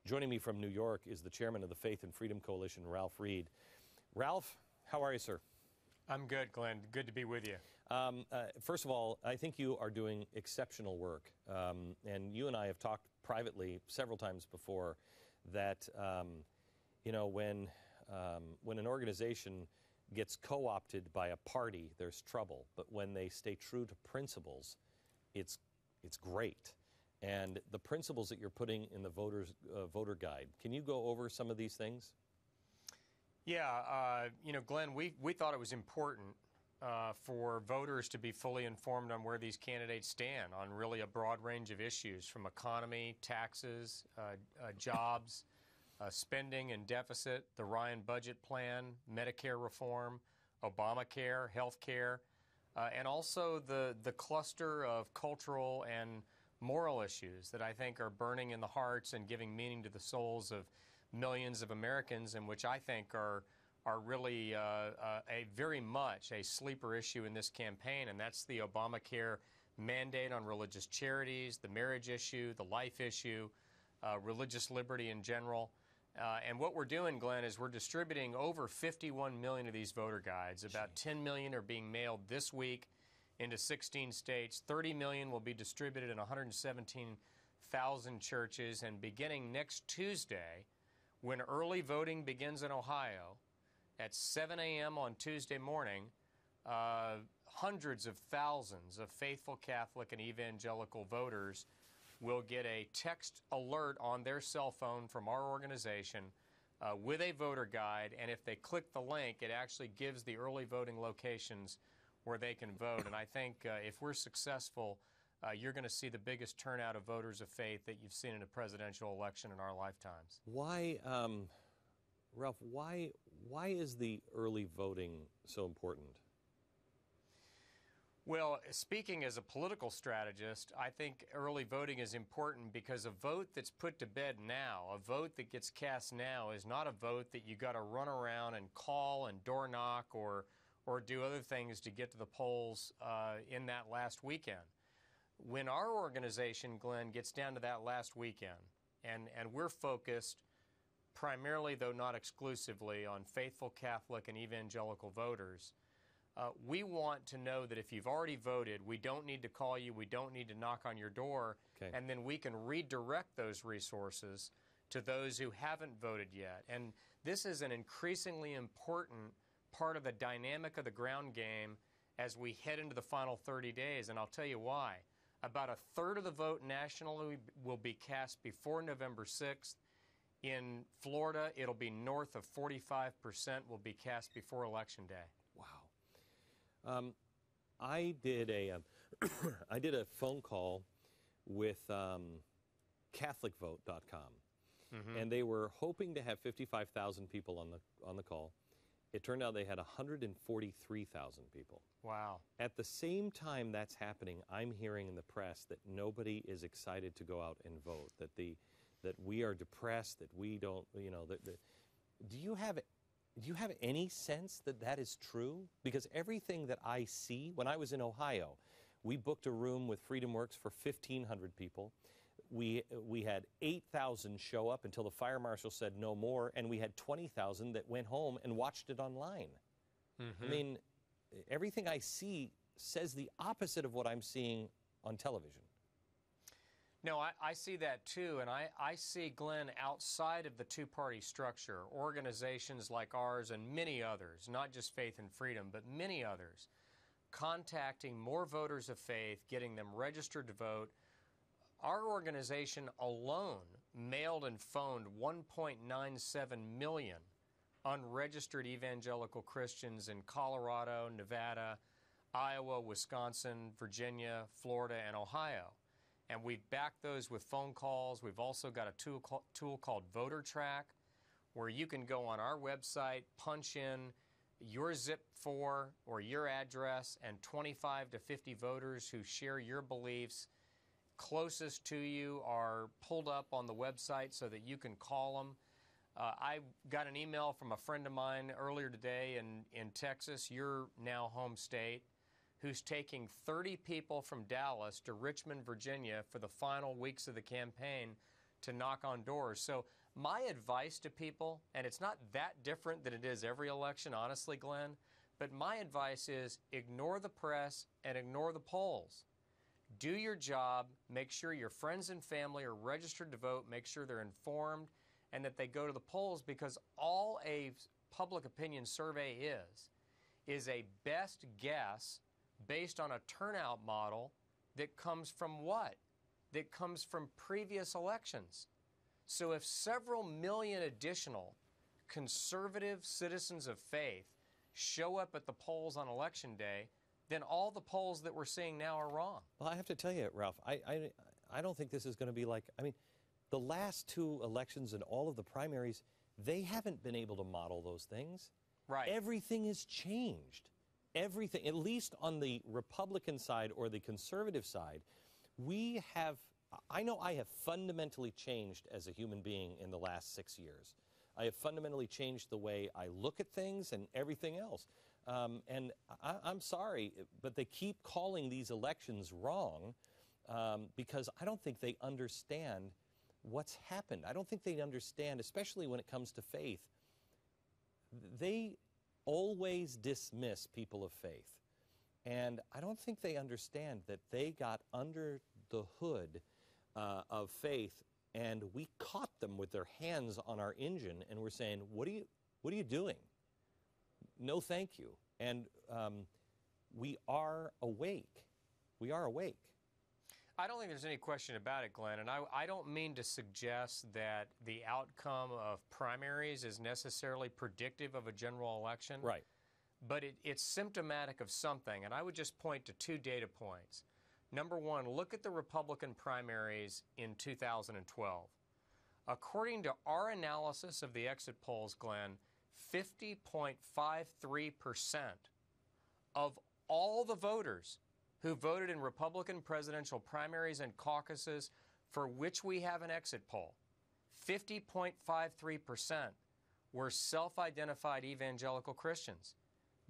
Joining me from New York is the chairman of the Faith and Freedom Coalition, Ralph Reed. Ralph, how are you, sir? I'm good, Glenn. Good to be with you. First of all, I think you are doing exceptional work. And you and I have talked privately several times before that, when an organization gets co-opted by a party, there's trouble. But when they stay true to principles, it's great. And the principles that you're putting in the voter guide, can you go over some of these things? Yeah, Glenn, we thought it was important for voters to be fully informed on where these candidates stand on really a broad range of issues, from economy, taxes, jobs, spending and deficit, the Ryan budget plan, Medicare reform, Obamacare, health care, and also the cluster of cultural and moral issues that I think are burning in the hearts and giving meaning to the souls of millions of Americans, and which I think are really a very much a sleeper issue in this campaign, and that's the Obamacare mandate on religious charities, the marriage issue, the life issue, religious liberty in general. And what we're doing, Glenn, is we're distributing over 51 million of these voter guides. About 10 million are being mailed this week into 16 states. 30 million will be distributed in 117,000 churches. And beginning next Tuesday, when early voting begins in Ohio, at 7 a.m. on Tuesday morning, hundreds of thousands of faithful Catholic and evangelical voters will get a text alert on their cell phone from our organization with a voter guide. And if they click the link, it actually gives the early voting locations where they can vote. And I think if we're successful, you're going to see the biggest turnout of voters of faith that you've seen in a presidential election in our lifetimes. Why, Ralph, why is the early voting so important? Well, speaking as a political strategist, I think early voting is important because a vote that's put to bed now, a vote that gets cast now, is not a vote that you got to run around and call and door knock or do other things to get to the polls in that last weekend. When our organization, Glenn, gets down to that last weekend, and we're focused primarily, though not exclusively, on faithful Catholic and evangelical voters, we want to know that if you've already voted, we don't need to call you, we don't need to knock on your door, and then we can redirect those resources to those who haven't voted yet. And this is an increasingly important part of the dynamic of the ground game as we head into the final 30 days, and I'll tell you why. About a third of the vote nationally will be cast before November 6th. In Florida, it'll be north of 45% will be cast before Election Day. Wow. I did a phone call with CatholicVote.com, and they were hoping to have 55,000 people on the call. It turned out they had 143,000 people. Wow. At the same time that's happening, I'm hearing in the press that nobody is excited to go out and vote, that we are depressed, that we don't, do you have any sense that that is true? Because everything that I see, when I was in Ohio, we booked a room with Freedom Works for 1,500 people. We had 8,000 show up until the fire marshal said no more, and we had 20,000 that went home and watched it online. I mean, everything I see says the opposite of what I'm seeing on television. No, I see that too, and I see, Glenn, outside of the two-party structure, organizations like ours and many others, not just Faith and Freedom, but many others, contacting more voters of faith, getting them registered to vote. Our organization alone mailed and phoned 1.97 million unregistered evangelical Christians in Colorado, Nevada, Iowa, Wisconsin, Virginia, Florida, and Ohio. And we've backed those with phone calls. We've also got a tool called Voter Track, where you can go on our website, punch in your zip 4 or your address, and 25 to 50 voters who share your beliefs closest to you are pulled up on the website so that you can call them. I got an email from a friend of mine earlier today in Texas, your now home state, who's taking 30 people from Dallas to Richmond, Virginia for the final weeks of the campaign to knock on doors. So my advice to people, and it's not that different than it is every election, honestly, Glenn, but my advice is ignore the press and ignore the polls. Do your job, make sure your friends and family are registered to vote, make sure they're informed, and that they go to the polls, because all a public opinion survey is a best guess based on a turnout model that comes from what? That comes from previous elections. So if several million additional conservative citizens of faith show up at the polls on Election Day, then all the polls that we're seeing now are wrong. Well, I have to tell you, Ralph, I don't think this is going to be like, I mean, the last two elections and all of the primaries, they haven't been able to model those things. Right. Everything has changed. Everything, at least on the Republican side or the conservative side, we have, I know I have fundamentally changed as a human being in the last 6 years. I have fundamentally changed the way I look at things and everything else. And I'm sorry, but they keep calling these elections wrong because I don't think they understand what's happened. I don't think they understand, especially when it comes to faith. They always dismiss people of faith. And I don't think they understand that they got under the hood of faith, and we caught them with their hands on our engine, and we're saying, what are you doing? No, thank you. And we are awake. We are awake. I don't think there's any question about it, Glenn, and I don't mean to suggest that the outcome of primaries is necessarily predictive of a general election. Right. But it's symptomatic of something, and I would just point to two data points. Number one, look at the Republican primaries in 2012. According to our analysis of the exit polls, Glenn, 50.53% of all the voters who voted in Republican presidential primaries and caucuses for which we have an exit poll, 50.53% were self-identified evangelical Christians.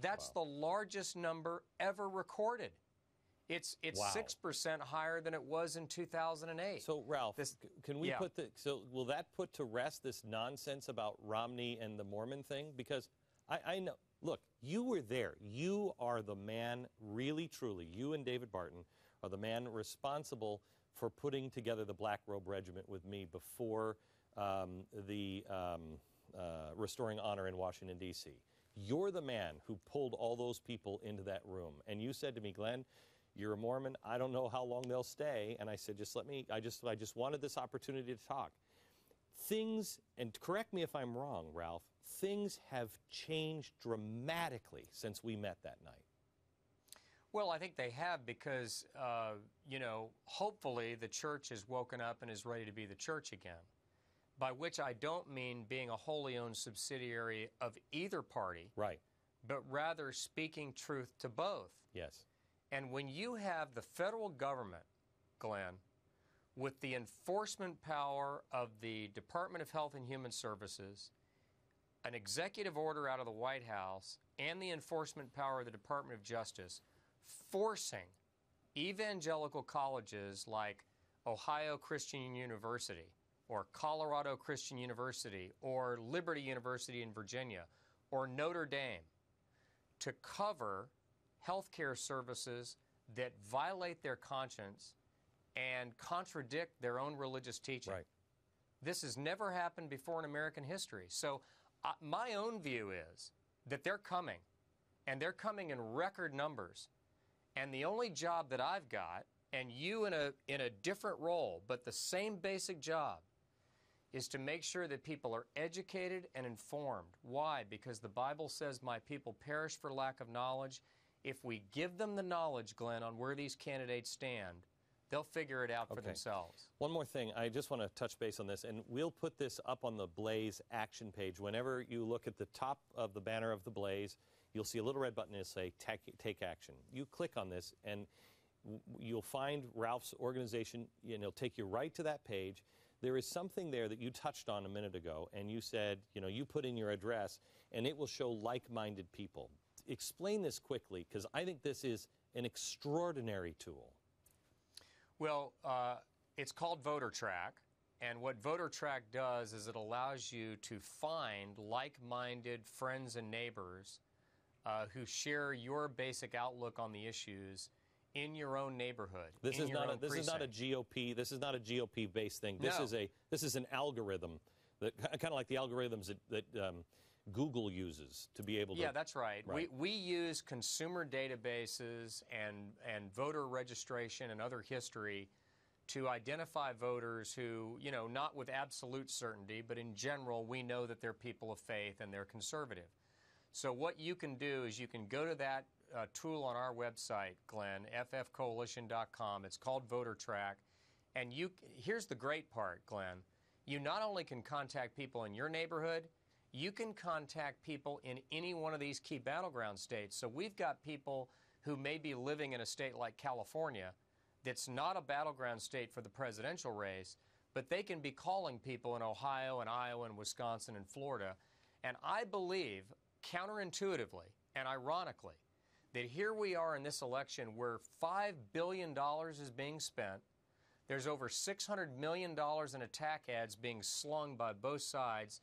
That's Wow. the largest number ever recorded. It's Wow. 6% higher than it was in 2008. So, Ralph, can we yeah. will that put to rest this nonsense about Romney and the Mormon thing? Because I know, look, you were there. You are the man, really, truly, you and David Barton are the man responsible for putting together the Black Robe Regiment with me before the Restoring Honor in Washington, D.C. You're the man who pulled all those people into that room. And you said to me, Glenn, you're a Mormon. I don't know how long they'll stay. And I said, just let me, I just wanted this opportunity to talk. Things, and correct me if I'm wrong, Ralph, things have changed dramatically since we met that night. Well, I think they have because, hopefully the church has woken up and is ready to be the church again. By which I don't mean being a wholly owned subsidiary of either party. Right. But rather speaking truth to both. Yes. And when you have the federal government, Glenn, with the enforcement power of the Department of Health and Human Services, an executive order out of the White House, and the enforcement power of the Department of Justice, forcing evangelical colleges like Ohio Christian University, or Colorado Christian University, or Liberty University in Virginia, or Notre Dame, to cover healthcare services that violate their conscience and contradict their own religious teaching. Right. This has never happened before in American history. So my own view is that they're coming, and they're coming in record numbers. And the only job that I've got, and you in a different role, but the same basic job, is to make sure that people are educated and informed. Why? Because the Bible says, my people perish for lack of knowledge. If we give them the knowledge, Glenn, on where these candidates stand, they'll figure it out for themselves. One more thing. I just want to touch base on this, and we'll put this up on the Blaze action page. Whenever you look at the top of the banner of the Blaze, you'll see a little red button that says Take Action. You click on this, and you'll find Ralph's organization, and it'll take you right to that page. There is something there that you touched on a minute ago, and you said, you put in your address, and it will show like-minded people. Explain this quickly, because I think this is an extraordinary tool. Well, it's called Voter Track, And what VoterTrack does is it allows you to find like-minded friends and neighbors who share your basic outlook on the issues in your own neighborhood. This is not a GOP. This is not a GOP based thing. This is an algorithm that kind of like the algorithms that Google uses to be able to. Yeah, that's right. We use consumer databases and voter registration and other history to identify voters who, you know, not with absolute certainty, but in general, we know that they're people of faith and they're conservative. So what you can do is you can go to that tool on our website, Glenn, ffcoalition.com. It's called VoterTrack. And here's the great part, Glenn. You not only can contact people in your neighborhood, you can contact people in any one of these key battleground states. So we've got people who may be living in a state like California that's not a battleground state for the presidential race, but they can be calling people in Ohio and Iowa and Wisconsin and Florida. And I believe, counterintuitively and ironically, that here we are in this election where $5 billion is being spent. There's over $600 million in attack ads being slung by both sides.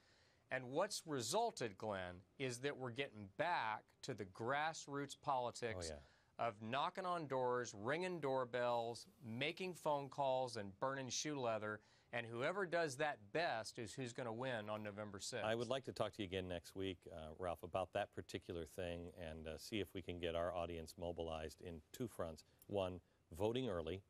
And what's resulted, Glenn, is that we're getting back to the grassroots politics of knocking on doors, ringing doorbells, making phone calls, and burning shoe leather. And whoever does that best is who's going to win on November 6th. I would like to talk to you again next week, Ralph, about that particular thing and see if we can get our audience mobilized in two fronts. One, voting early,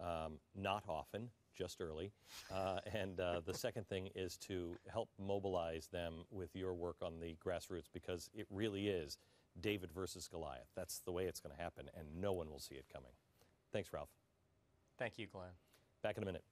not often, just early. And the second thing is to help mobilize them with your work on the grassroots, because it really is David versus Goliath. That's the way it's going to happen, and no one will see it coming. Thanks, Ralph. Thank you, Glenn. Back in a minute.